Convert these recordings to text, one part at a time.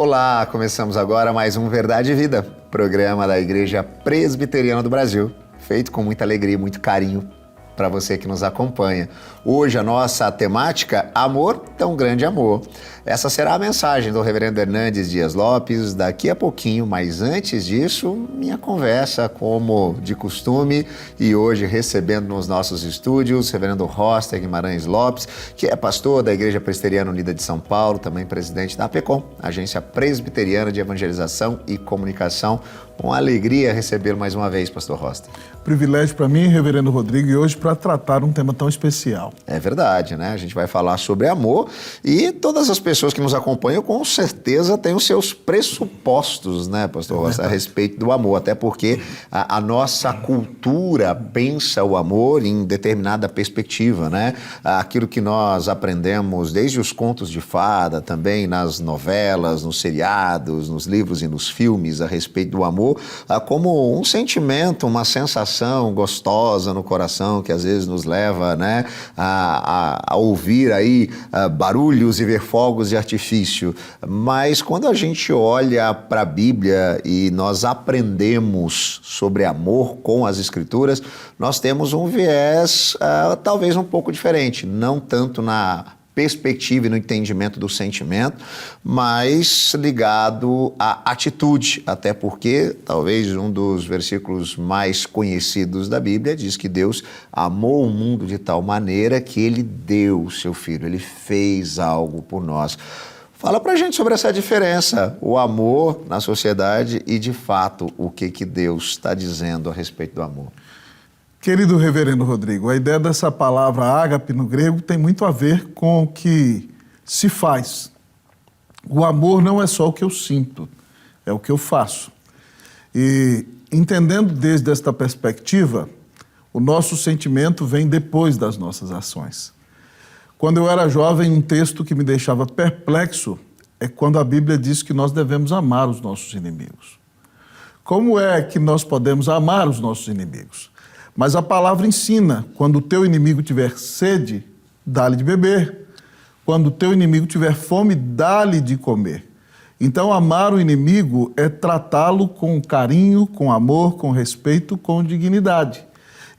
Olá, começamos agora mais um Verdade e Vida, programa da Igreja Presbiteriana do Brasil, feito com muita alegria e muito carinho para você que nos acompanha. Hoje a nossa temática, Amor, Tão Grande Amor. Essa será a mensagem do reverendo Hernandes Dias Lopes daqui a pouquinho, mas antes disso, minha conversa como de costume e hoje recebendo nos nossos estúdios o reverendo Roster Guimarães Lopes, que é pastor da Igreja Presbiteriana Unida de São Paulo, também presidente da APECOM, Agência Presbiteriana de Evangelização e Comunicação. Uma alegria recebê-lo mais uma vez, pastor Roster. Privilégio para mim, reverendo Rodrigo, e hoje para tratar um tema tão especial. É verdade, né? A gente vai falar sobre amor e todas as pessoas que nos acompanham com certeza têm os seus pressupostos, né, pastor Roster, a respeito do amor, até porque a nossa cultura pensa o amor em determinada perspectiva, né? Aquilo que nós aprendemos desde os contos de fada, também nas novelas, nos seriados, nos livros e nos filmes a respeito do amor, como um sentimento, uma sensação gostosa no coração que às vezes nos leva, né, a ouvir aí barulhos e ver fogos de artifício. Mas quando a gente olha para a Bíblia e nós aprendemos sobre amor com as Escrituras, nós temos um viés talvez um pouco diferente, não tanto na perspectiva e no entendimento do sentimento, mas ligado à atitude, até porque talvez um dos versículos mais conhecidos da Bíblia diz que Deus amou o mundo de tal maneira que Ele deu o seu Filho, Ele fez algo por nós. Fala pra gente sobre essa diferença, o amor na sociedade e, de fato, o que Deus está dizendo a respeito do amor. Querido reverendo Rodrigo, a ideia dessa palavra ágape no grego tem muito a ver com o que se faz. O amor não é só o que eu sinto, é o que eu faço. E entendendo desde esta perspectiva, o nosso sentimento vem depois das nossas ações. Quando eu era jovem, um texto que me deixava perplexo é quando a Bíblia diz que nós devemos amar os nossos inimigos. Como é que nós podemos amar os nossos inimigos? Mas a palavra ensina, quando o teu inimigo tiver sede, dá-lhe de beber. Quando o teu inimigo tiver fome, dá-lhe de comer. Então, amar o inimigo é tratá-lo com carinho, com amor, com respeito, com dignidade.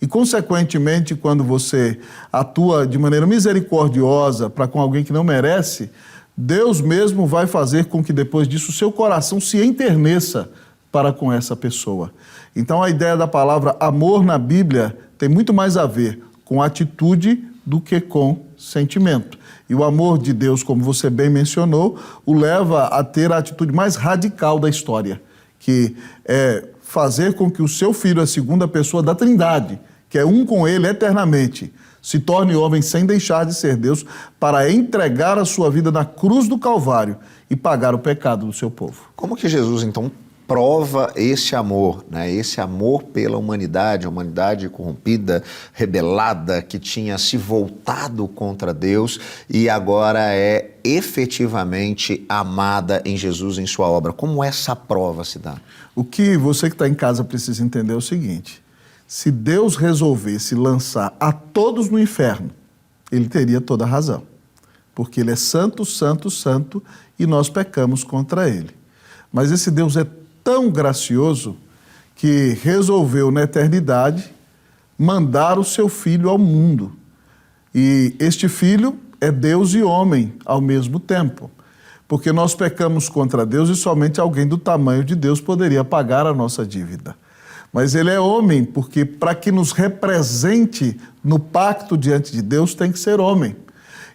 E, consequentemente, quando você atua de maneira misericordiosa para com alguém que não merece, Deus mesmo vai fazer com que depois disso o seu coração se enterneça para com essa pessoa. Então a ideia da palavra amor na Bíblia tem muito mais a ver com atitude do que com sentimento. E o amor de Deus, como você bem mencionou, o leva a ter a atitude mais radical da história, que é fazer com que o seu filho, a segunda pessoa da Trindade, que é um com ele eternamente, se torne homem sem deixar de ser Deus, para entregar a sua vida na cruz do Calvário e pagar o pecado do seu povo. Como que Jesus, então, prova esse amor, né? Esse amor pela humanidade, a humanidade corrompida, rebelada, que tinha se voltado contra Deus e agora é efetivamente amada em Jesus, em sua obra. Como essa prova se dá? O que você que está em casa precisa entender é o seguinte: se Deus resolvesse lançar a todos no inferno, Ele teria toda a razão, porque Ele é santo, santo, santo e nós pecamos contra Ele. Mas esse Deus é tão gracioso que resolveu na eternidade mandar o seu Filho ao mundo. E este Filho é Deus e homem ao mesmo tempo, porque nós pecamos contra Deus e somente alguém do tamanho de Deus poderia pagar a nossa dívida. Mas ele é homem, porque para que nos represente no pacto diante de Deus tem que ser homem.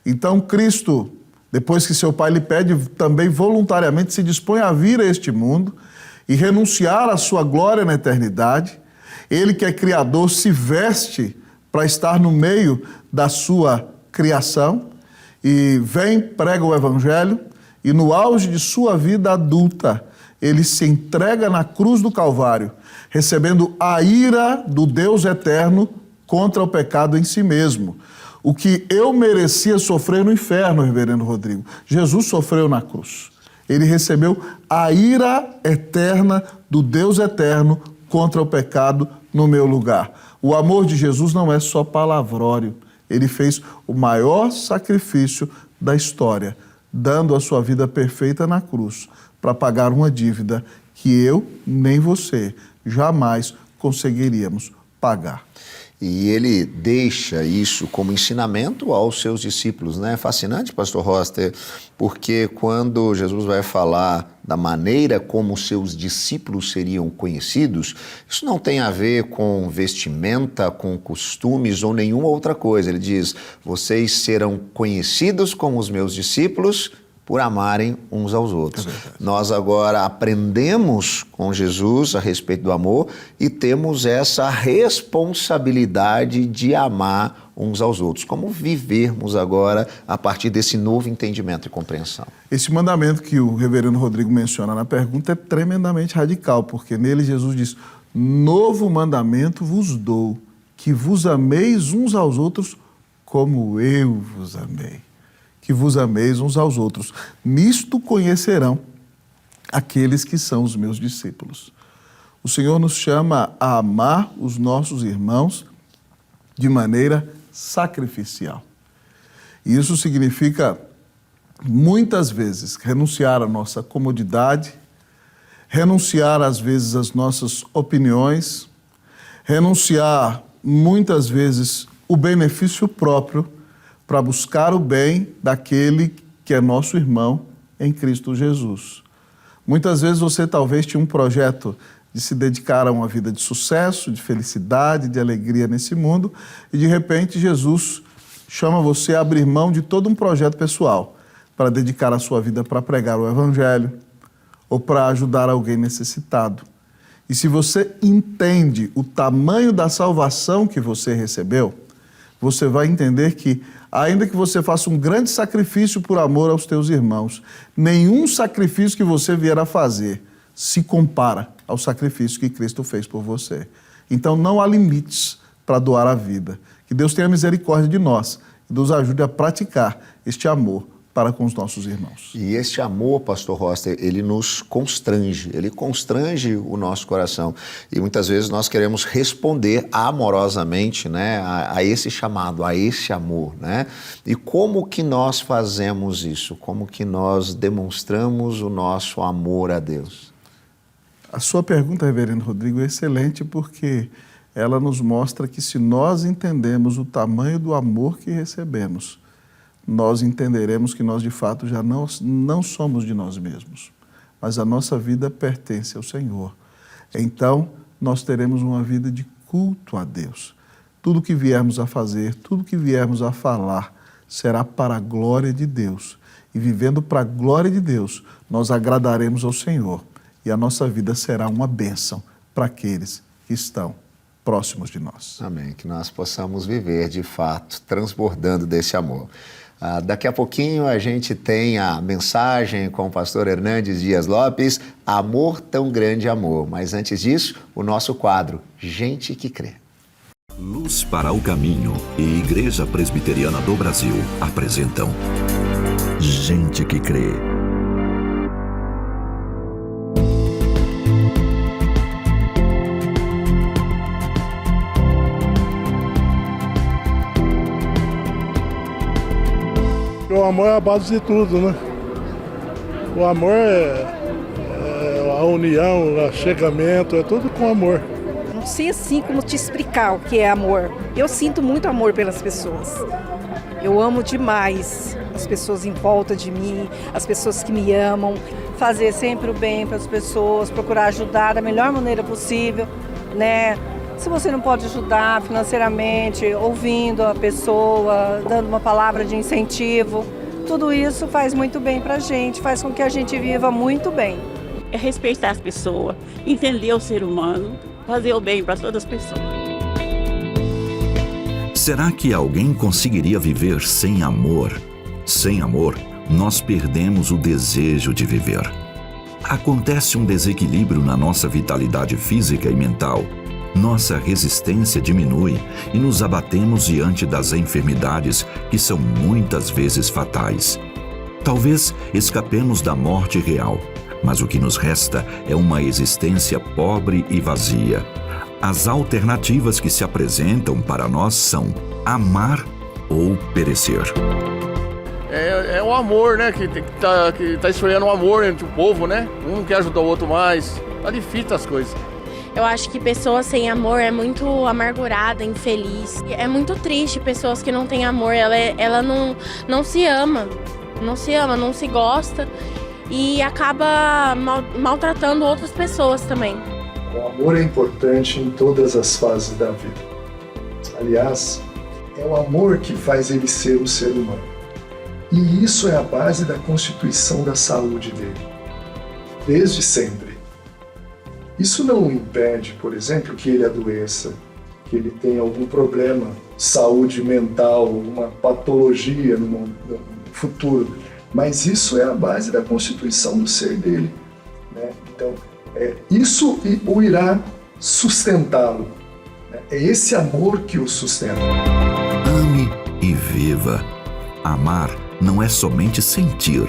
Então Cristo, depois que seu Pai lhe pede, também voluntariamente se dispõe a vir a este mundo e renunciar à sua glória na eternidade. Ele que é Criador se veste para estar no meio da sua criação e vem, prega o Evangelho e no auge de sua vida adulta, ele se entrega na cruz do Calvário, recebendo a ira do Deus eterno contra o pecado em si mesmo. O que eu merecia sofrer no inferno, reverendo Rodrigo, Jesus sofreu na cruz. Ele recebeu a ira eterna do Deus eterno contra o pecado no meu lugar. O amor de Jesus não é só palavrório. Ele fez o maior sacrifício da história, dando a sua vida perfeita na cruz, para pagar uma dívida que eu nem você jamais conseguiríamos pagar. E ele deixa isso como ensinamento aos seus discípulos, né? É fascinante, pastor Roster, porque quando Jesus vai falar da maneira como os seus discípulos seriam conhecidos, isso não tem a ver com vestimenta, com costumes ou nenhuma outra coisa. Ele diz, vocês serão conhecidos como os meus discípulos por amarem uns aos outros. Nós agora aprendemos com Jesus a respeito do amor e temos essa responsabilidade de amar uns aos outros. Como vivermos agora a partir desse novo entendimento e compreensão? Esse mandamento que o reverendo Rodrigo menciona na pergunta é tremendamente radical, porque nele Jesus diz, novo mandamento vos dou, que vos ameis uns aos outros como eu vos amei. Que vos ameis uns aos outros. Nisto conhecerão aqueles que são os meus discípulos. O Senhor nos chama a amar os nossos irmãos de maneira sacrificial. E isso significa, muitas vezes, renunciar à nossa comodidade, renunciar, às vezes, às nossas opiniões, renunciar, muitas vezes, o benefício próprio para buscar o bem daquele que é nosso irmão em Cristo Jesus. Muitas vezes você talvez tinha um projeto de se dedicar a uma vida de sucesso, de felicidade, de alegria nesse mundo, e de repente Jesus chama você a abrir mão de todo um projeto pessoal para dedicar a sua vida para pregar o Evangelho ou para ajudar alguém necessitado. E se você entende o tamanho da salvação que você recebeu, você vai entender que, ainda que você faça um grande sacrifício por amor aos teus irmãos, nenhum sacrifício que você vier a fazer se compara ao sacrifício que Cristo fez por você. Então não há limites para doar a vida. Que Deus tenha misericórdia de nós e nos ajude a praticar este amor para com os nossos irmãos. E este amor, pastor Roster, ele nos constrange, ele constrange o nosso coração. E muitas vezes nós queremos responder amorosamente, né, a esse chamado, a esse amor, né? E como que nós fazemos isso? Como que nós demonstramos o nosso amor a Deus? A sua pergunta, reverendo Rodrigo, é excelente porque ela nos mostra que se nós entendemos o tamanho do amor que recebemos, nós entenderemos que nós, de fato, já não somos de nós mesmos, mas a nossa vida pertence ao Senhor. Então, nós teremos uma vida de culto a Deus. Tudo que viermos a fazer, tudo que viermos a falar, será para a glória de Deus. E vivendo para a glória de Deus, nós agradaremos ao Senhor. E a nossa vida será uma bênção para aqueles que estão próximos de nós. Amém. Que nós possamos viver, de fato, transbordando desse amor. Daqui a pouquinho a gente tem a mensagem com o pastor Hernandes Dias Lopes, Amor Tão Grande Amor. Mas antes disso, o nosso quadro, Gente que Crê. Luz para o Caminho e Igreja Presbiteriana do Brasil apresentam Gente que Crê. O amor é a base de tudo, né? O amor é a união, o achegamento, é tudo com amor. Não sei assim como te explicar o que é amor. Eu sinto muito amor pelas pessoas. Eu amo demais as pessoas em volta de mim, as pessoas que me amam. Fazer sempre o bem para as pessoas, procurar ajudar da melhor maneira possível, né? Se você não pode ajudar financeiramente, ouvindo a pessoa, dando uma palavra de incentivo, tudo isso faz muito bem para a gente, faz com que a gente viva muito bem. É respeitar as pessoas, entender o ser humano, fazer o bem para todas as pessoas. Será que alguém conseguiria viver sem amor? Sem amor, nós perdemos o desejo de viver. Acontece um desequilíbrio na nossa vitalidade física e mental. Nossa resistência diminui e nos abatemos diante das enfermidades que são muitas vezes fatais. Talvez escapemos da morte real, mas o que nos resta é uma existência pobre e vazia. As alternativas que se apresentam para nós são amar ou perecer. É o amor, né? Que tá esfriando o amor entre o povo, né? Um quer ajudar o outro mais. Tá difícil as coisas. Eu acho que pessoas sem amor é muito amargurada, infeliz. É muito triste pessoas que não têm amor. Ela não se ama. Não se ama, não se gosta. E acaba maltratando outras pessoas também. O amor é importante em todas as fases da vida. Aliás, é o amor que faz ele ser o ser humano. E isso é a base da constituição da saúde dele. Desde sempre. Isso não impede, por exemplo, que ele adoeça, que ele tenha algum problema de saúde mental, uma patologia no futuro. Mas isso é a base da constituição do ser dele, né? Então, isso o irá sustentá-lo. Né? É esse amor que o sustenta. Ame e viva. Amar não é somente sentir,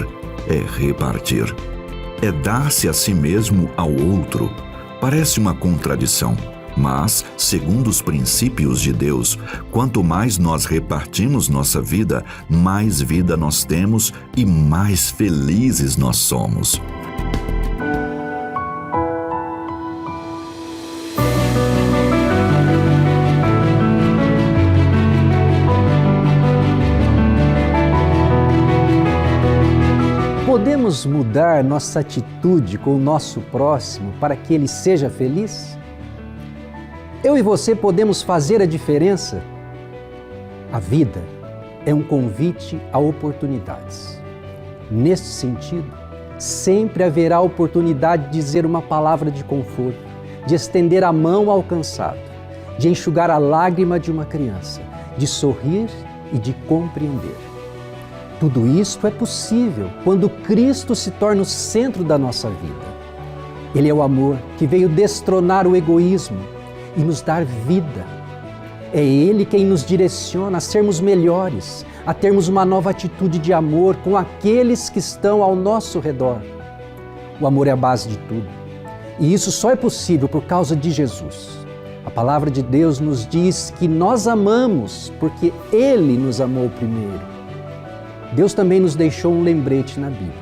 é repartir. É dar-se a si mesmo ao outro. Parece uma contradição, mas, segundo os princípios de Deus, quanto mais nós repartimos nossa vida, mais vida nós temos e mais felizes nós somos. Podemos mudar nossa atitude com o nosso próximo para que ele seja feliz? Eu e você podemos fazer a diferença? A vida é um convite a oportunidades. Neste sentido, sempre haverá oportunidade de dizer uma palavra de conforto, de estender a mão ao cansado, de enxugar a lágrima de uma criança, de sorrir e de compreender. Tudo isso é possível quando Cristo se torna o centro da nossa vida. Ele é o amor que veio destronar o egoísmo e nos dar vida. É Ele quem nos direciona a sermos melhores, a termos uma nova atitude de amor com aqueles que estão ao nosso redor. O amor é a base de tudo. E isso só é possível por causa de Jesus. A palavra de Deus nos diz que nós amamos porque Ele nos amou primeiro. Deus também nos deixou um lembrete na Bíblia.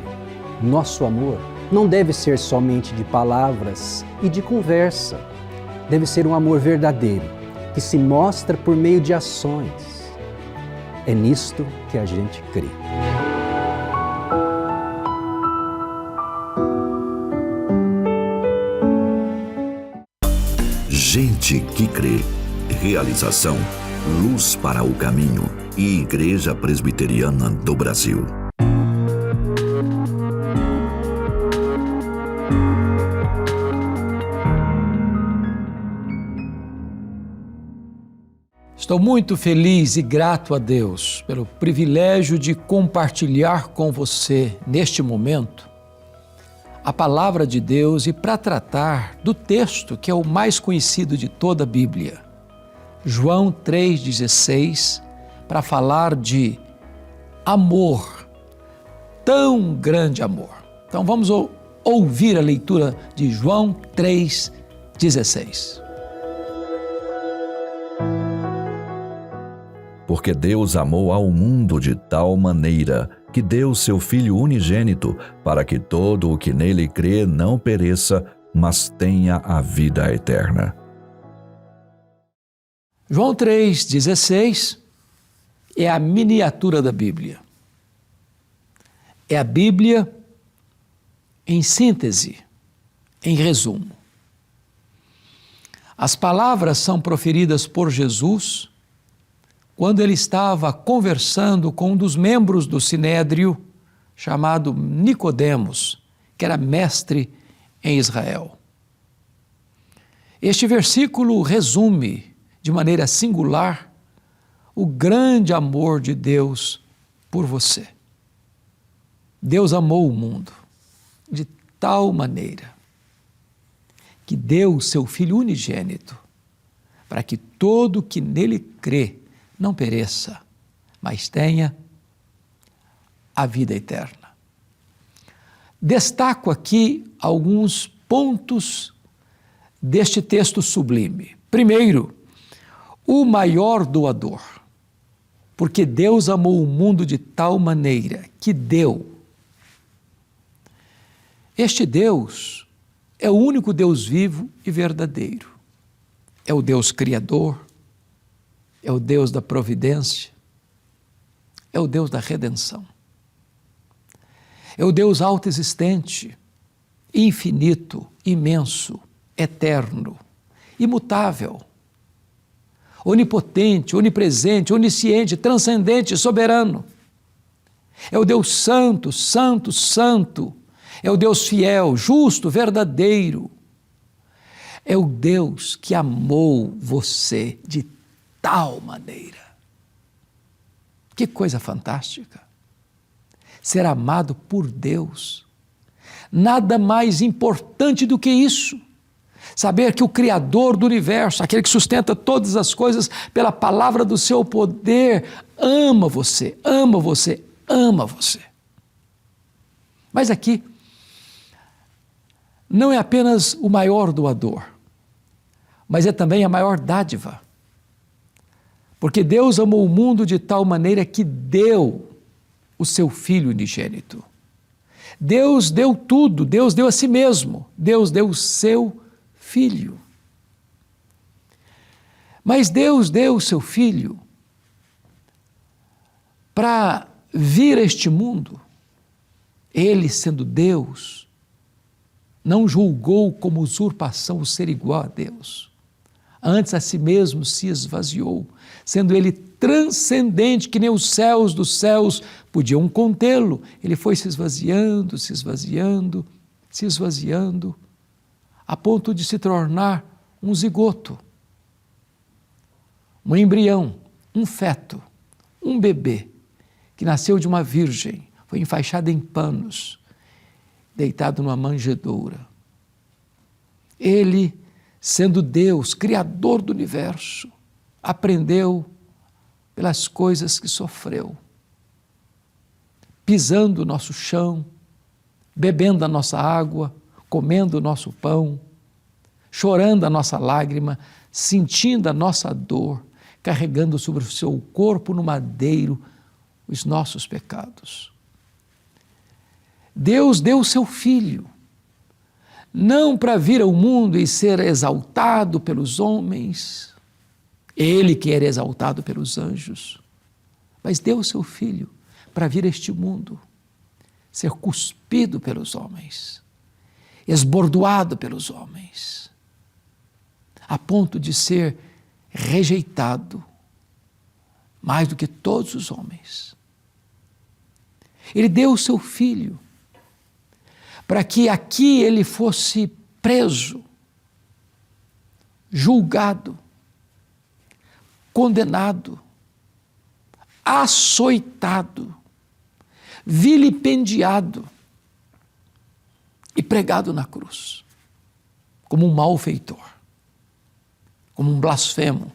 Nosso amor não deve ser somente de palavras e de conversa. Deve ser um amor verdadeiro, que se mostra por meio de ações. É nisto que a gente crê. Gente que crê. Realização: Luz para o Caminho e Igreja Presbiteriana do Brasil. Estou muito feliz e grato a Deus pelo privilégio de compartilhar com você, neste momento, a palavra de Deus e para tratar do texto que é o mais conhecido de toda a Bíblia, João 3,16, para falar de amor, tão grande amor. Então vamos ouvir a leitura de João 3,16. Porque Deus amou ao mundo de tal maneira que deu seu Filho unigênito, para que todo o que nele crê não pereça, mas tenha a vida eterna. João 3,16 é a miniatura da Bíblia. É a Bíblia em síntese, em resumo. As palavras são proferidas por Jesus quando ele estava conversando com um dos membros do Sinédrio, chamado Nicodemos, que era mestre em Israel. Este versículo resume, de maneira singular, o grande amor de Deus por você. Deus amou o mundo de tal maneira que deu o seu Filho unigênito para que todo que nele crê não pereça, mas tenha a vida eterna. Destaco aqui alguns pontos deste texto sublime. Primeiro, o maior doador. Porque Deus amou o mundo de tal maneira que deu. Este Deus é o único Deus vivo e verdadeiro. É o Deus criador, é o Deus da providência, é o Deus da redenção. É o Deus autoexistente, infinito, imenso, eterno, imutável, onipotente, onipresente, onisciente, transcendente, soberano. É o Deus santo, santo, santo. É o Deus fiel, justo, verdadeiro. É o Deus que amou você de tal maneira. Que coisa fantástica! Ser amado por Deus. Nada mais importante do que isso. Saber que o Criador do universo, aquele que sustenta todas as coisas pela palavra do seu poder, ama você, ama você, ama você. Mas aqui, não é apenas o maior doador, mas é também a maior dádiva. Porque Deus amou o mundo de tal maneira que deu o seu Filho unigênito. Deus deu tudo, Deus deu a si mesmo, Deus deu o seu Filho. Mas Deus deu o seu Filho para vir a este mundo. Ele, sendo Deus, não julgou como usurpação o ser igual a Deus. Antes a si mesmo se esvaziou, sendo ele transcendente, que nem os céus dos céus podiam contê-lo. Ele foi se esvaziando, se esvaziando, se esvaziando, a ponto de se tornar um zigoto, um embrião, um feto, um bebê, que nasceu de uma virgem, foi enfaixado em panos, deitado numa manjedoura. Ele, sendo Deus, Criador do universo, aprendeu pelas coisas que sofreu, pisando o nosso chão, bebendo a nossa água, comendo o nosso pão, chorando a nossa lágrima, sentindo a nossa dor, carregando sobre o seu corpo no madeiro os nossos pecados. Deus deu o seu Filho, não para vir ao mundo e ser exaltado pelos homens, Ele que era exaltado pelos anjos, mas deu o seu Filho para vir a este mundo, ser cuspido pelos homens, esbordoado pelos homens, a ponto de ser rejeitado mais do que todos os homens. Ele deu o seu Filho para que aqui ele fosse preso, julgado, condenado, açoitado, vilipendiado e pregado na cruz, como um malfeitor, como um blasfemo,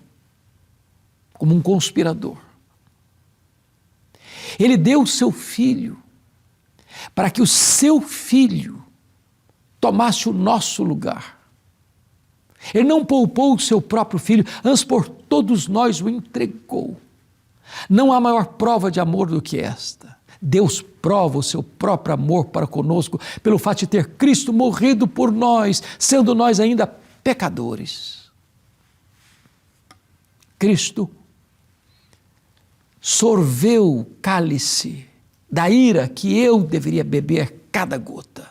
como um conspirador. Ele deu o seu Filho para que o seu Filho tomasse o nosso lugar. Ele não poupou o seu próprio Filho, antes por todos nós o entregou. Não há maior prova de amor do que esta. Deus prova o seu próprio amor para conosco pelo fato de ter Cristo morrido por nós, sendo nós ainda pecadores. Cristo sorveu o cálice da ira que eu deveria beber cada gota.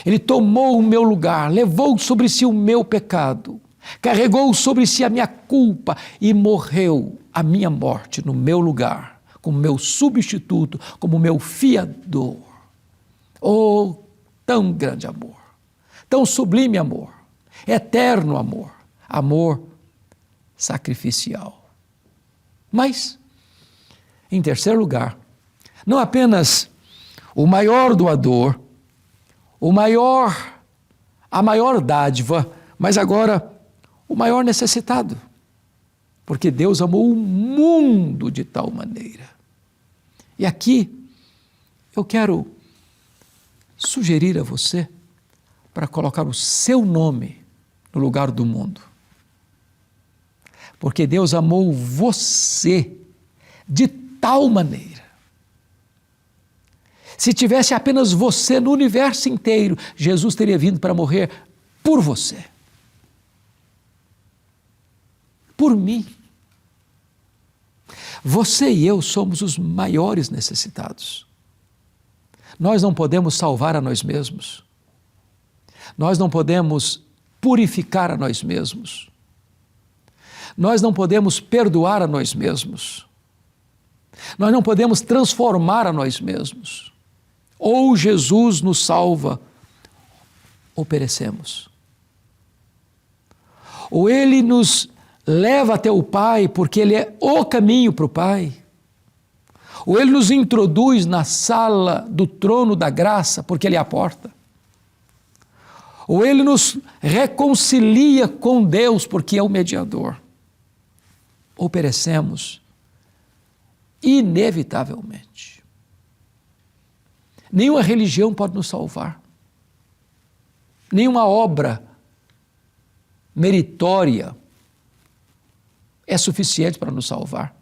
Ele tomou o meu lugar, levou sobre si o meu pecado, carregou sobre si a minha culpa e morreu a minha morte no meu lugar, como meu substituto, como meu fiador. Oh, tão grande amor, tão sublime amor, eterno amor, amor sacrificial. Mas, em terceiro lugar, não apenas o maior doador, a maior dádiva, mas agora o maior necessitado. Porque Deus amou o mundo de tal maneira. E aqui eu quero sugerir a você para colocar o seu nome no lugar do mundo. Porque Deus amou você de tal maneira. Se tivesse apenas você no universo inteiro, Jesus teria vindo para morrer por você. Por mim. Você e eu somos os maiores necessitados. Nós não podemos salvar a nós mesmos. Nós não podemos purificar a nós mesmos. Nós não podemos perdoar a nós mesmos. Nós não podemos transformar a nós mesmos. Ou Jesus nos salva, ou perecemos. Ou Ele nos leva até o Pai, porque Ele é o caminho para o Pai. Ou Ele nos introduz na sala do trono da graça, porque Ele é a porta. Ou Ele nos reconcilia com Deus, porque é o mediador. Ou perecemos, inevitavelmente. Nenhuma religião pode nos salvar. Nenhuma obra meritória é suficiente para nos salvar.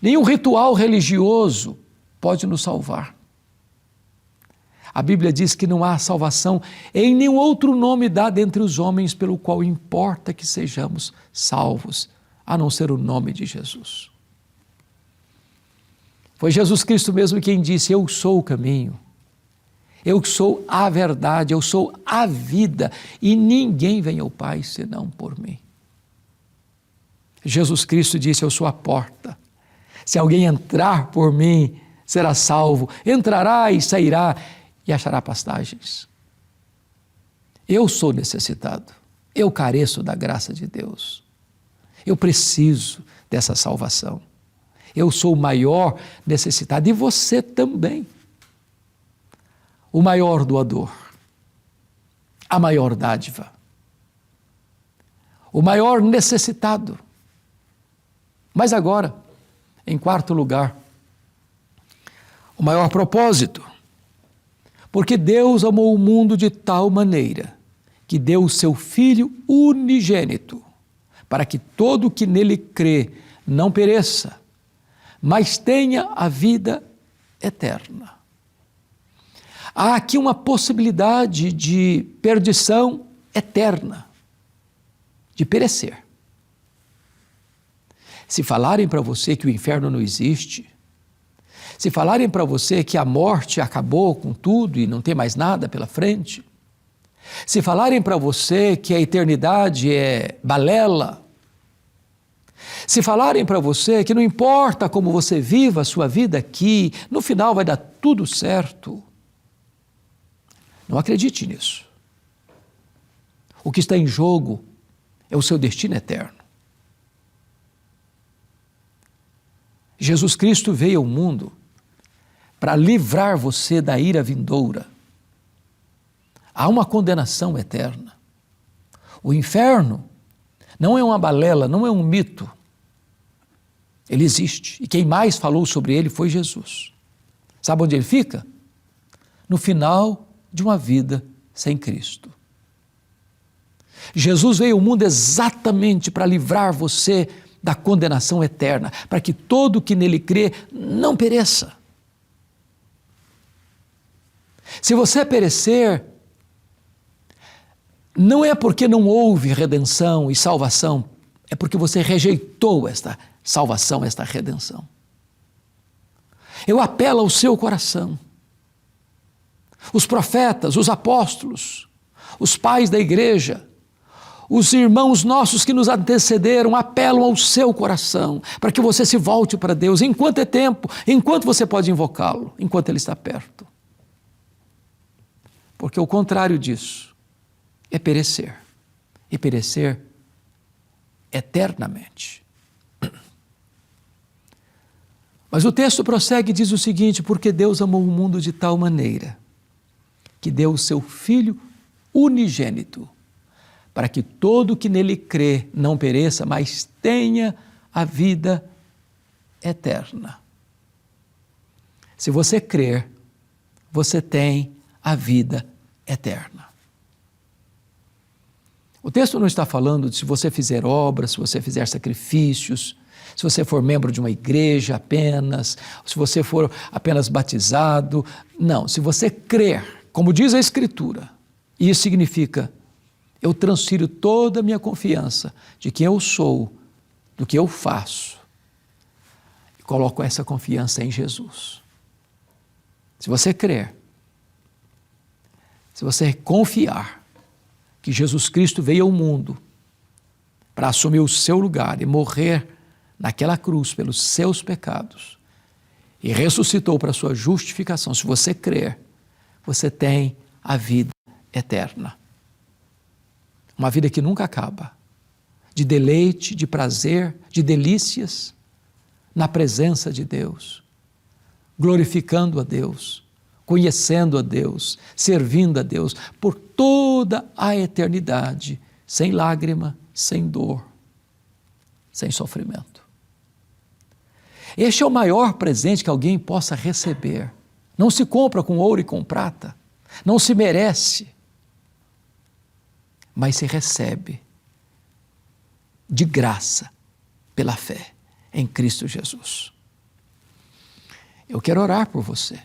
Nenhum ritual religioso pode nos salvar. A Bíblia diz que não há salvação em nenhum outro nome dado entre os homens pelo qual importa que sejamos salvos, a não ser o nome de Jesus. Foi Jesus Cristo mesmo quem disse: eu sou o caminho, eu sou a verdade, eu sou a vida, e ninguém vem ao Pai senão por mim. Jesus Cristo disse: eu sou a porta. Se alguém entrar por mim, será salvo. Entrará e sairá e achará pastagens. Eu sou necessitado. Eu careço da graça de Deus. Eu preciso dessa salvação. Eu sou o maior necessitado, e você também. O maior doador. A maior dádiva. O maior necessitado. Mas agora, em quarto lugar, o maior propósito. Porque Deus amou o mundo de tal maneira que deu o seu Filho unigênito, para que todo o que nele crê não pereça, mas tenha a vida eterna. Há aqui uma possibilidade de perdição eterna, de perecer. Se falarem para você que o inferno não existe, se falarem para você que a morte acabou com tudo e não tem mais nada pela frente, se falarem para você que a eternidade é balela, se falarem para você que não importa como você viva a sua vida aqui, no final vai dar tudo certo, não acredite nisso. O que está em jogo é o seu destino eterno. Jesus Cristo veio ao mundo para livrar você da ira vindoura. Há uma condenação eterna. O inferno não é uma balela, não é um mito. Ele existe. E quem mais falou sobre ele foi Jesus. Sabe onde ele fica? No final de uma vida sem Cristo. Jesus veio ao mundo exatamente para livrar você da condenação eterna, para que todo que nele crê não pereça. Se você perecer, não é porque não houve redenção e salvação, é porque você rejeitou esta salvação, esta redenção. Eu apelo ao seu coração. Os profetas, os apóstolos, os pais da igreja, os irmãos nossos que nos antecederam apelam ao seu coração para que você se volte para Deus enquanto é tempo, enquanto você pode invocá-lo, enquanto Ele está perto. Porque o contrário disso é perecer, e perecer eternamente. Mas o texto prossegue e diz o seguinte: porque Deus amou o mundo de tal maneira que deu o seu Filho unigênito, para que todo que nele crê não pereça, mas tenha a vida eterna. Se você crer, você tem a vida eterna. O texto não está falando de se você fizer obras, se você fizer sacrifícios, se você for membro de uma igreja apenas, se você for apenas batizado. Não, se você crer, como diz a Escritura, isso significa: eu transfiro toda a minha confiança de quem eu sou, do que eu faço, e coloco essa confiança em Jesus. Se você crer, se você confiar que Jesus Cristo veio ao mundo para assumir o seu lugar e morrer naquela cruz pelos seus pecados e ressuscitou para a sua justificação, se você crer, você tem a vida eterna. Uma vida que nunca acaba, de deleite, de prazer, de delícias, na presença de Deus, glorificando a Deus, conhecendo a Deus, servindo a Deus por toda a eternidade, sem lágrima, sem dor, sem sofrimento. Este é o maior presente que alguém possa receber. Não se compra com ouro e com prata, não se merece, mas se recebe de graça pela fé em Cristo Jesus. Eu quero orar por você.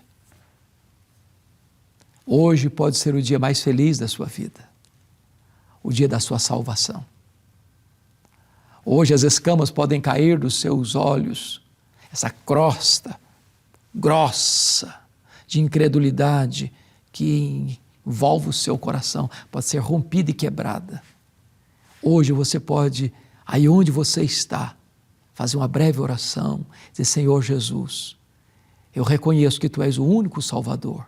Hoje pode ser o dia mais feliz da sua vida, o dia da sua salvação. Hoje as escamas podem cair dos seus olhos, essa crosta grossa de incredulidade que envolve o seu coração pode ser rompida e quebrada. Hoje você pode, aí onde você está, fazer uma breve oração, dizer: Senhor Jesus, eu reconheço que Tu és o único Salvador.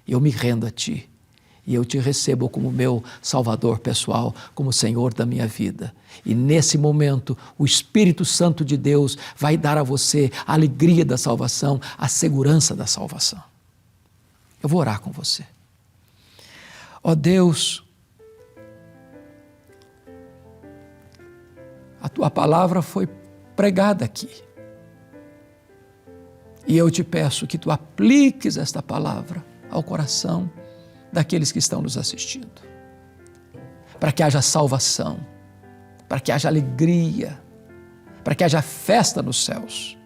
Eu me rendo a Ti e eu Te recebo como meu Salvador pessoal, como Senhor da minha vida. E nesse momento, o Espírito Santo de Deus vai dar a você a alegria da salvação, a segurança da salvação. Eu vou orar com você. Ó Deus, a Tua palavra foi pregada aqui. E eu Te peço que Tu apliques esta palavra ao coração daqueles que estão nos assistindo, para que haja salvação, para que haja alegria, para que haja festa nos céus.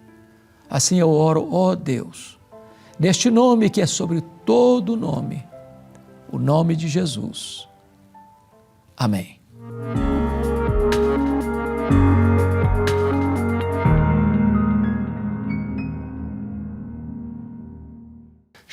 Assim eu oro, ó Deus, neste nome que é sobre todo nome, o nome de Jesus. Amém.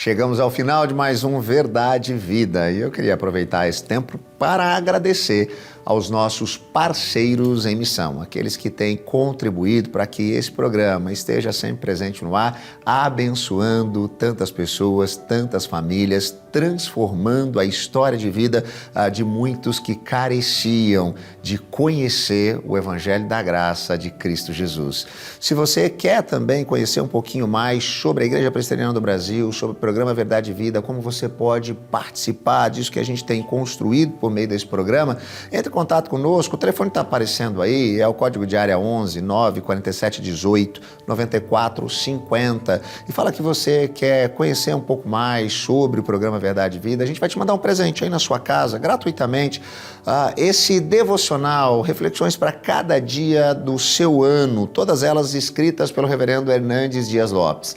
Chegamos ao final de mais um Verdade e Vida e eu queria aproveitar esse tempo para agradecer aos nossos parceiros em missão, aqueles que têm contribuído para que esse programa esteja sempre presente no ar, abençoando tantas pessoas, tantas famílias, transformando a história de vida de muitos que careciam de conhecer o Evangelho da Graça de Cristo Jesus. Se você quer também conhecer um pouquinho mais sobre a Igreja Presbiteriana do Brasil, sobre o programa Verdade e Vida, como você pode participar disso que a gente tem construído por meio desse programa, entre em contato conosco. O telefone está aparecendo aí, é o código de área 11 947 18 94 50 e fala que você quer conhecer um pouco mais sobre o programa Verdade e Vida. A gente vai te mandar um presente aí na sua casa, gratuitamente, esse devocional, reflexões para cada dia do seu ano, todas elas escritas pelo reverendo Hernandes Dias Lopes.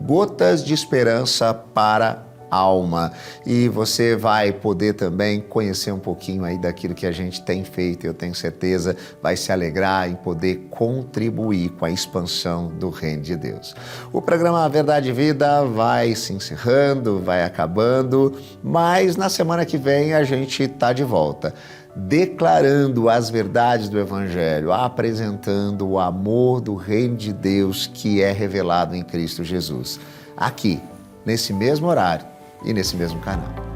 Gotas de Esperança para Alma. E você vai poder também conhecer um pouquinho aí daquilo que a gente tem feito. Eu tenho certeza vai se alegrar em poder contribuir com a expansão do Reino de Deus. O programa Verdade e Vida vai se encerrando, vai acabando, mas na semana que vem a gente está de volta, declarando as verdades do Evangelho, apresentando o amor do Reino de Deus que é revelado em Cristo Jesus. Aqui, nesse mesmo horário e nesse mesmo canal.